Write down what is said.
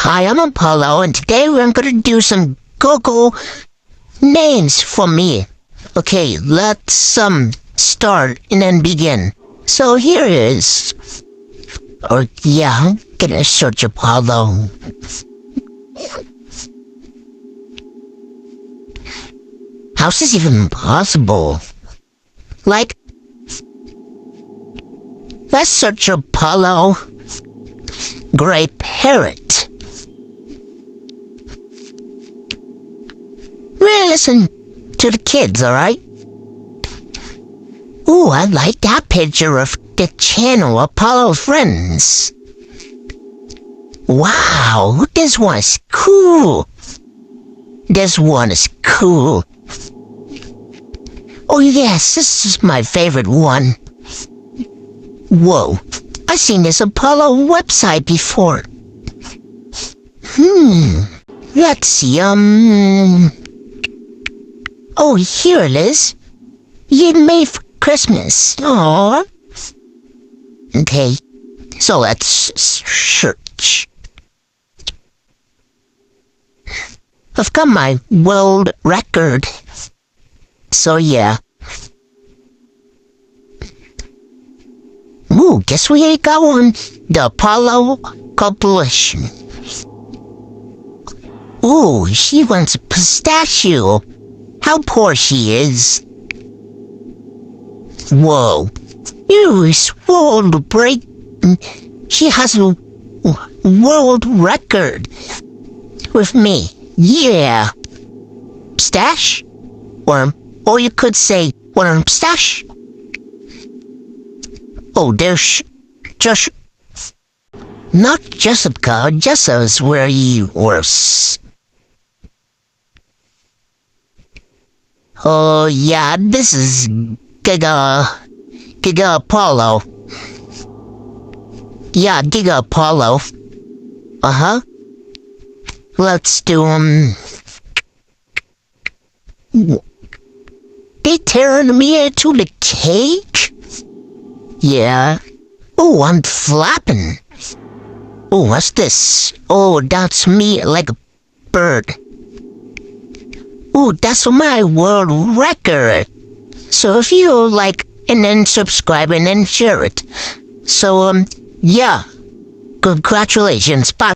Hi, I'm Apollo, and today we're gonna do some Google names for me. Okay, let's start and then begin. So here is, I'm gonna search Apollo. How's this even possible? Like, let's search Apollo. Gray parrot. Really listen to the kids, alright? Ooh, I like that picture of the channel Apollo Friends. Wow, this one's cool. This one is cool. Oh yes, this is my favorite one. Whoa, I've seen this Apollo website before. Let's see, oh, here it is. You made for Christmas. Aww. Okay, so let's search. I've got my world record. So yeah. Ooh, guess we ain't got one. The Apollo Compilation. Ooh, she wants a pistachio. How poor she is. Whoa. You world break. She has a world record with me. Yeah. Stash? Or you could say, stash? Oh, there's just not Jessica. Jessica's where you worse. Oh yeah, this is Giga Apollo. Yeah, Giga Apollo. Let's do They tearing me into the cake? Yeah. Oh, I'm flapping. Oh, what's this? Oh, that's me like a bird. Oh, that's my world record. So if you like, and then subscribe and then share it. So, yeah. Congratulations. Bye.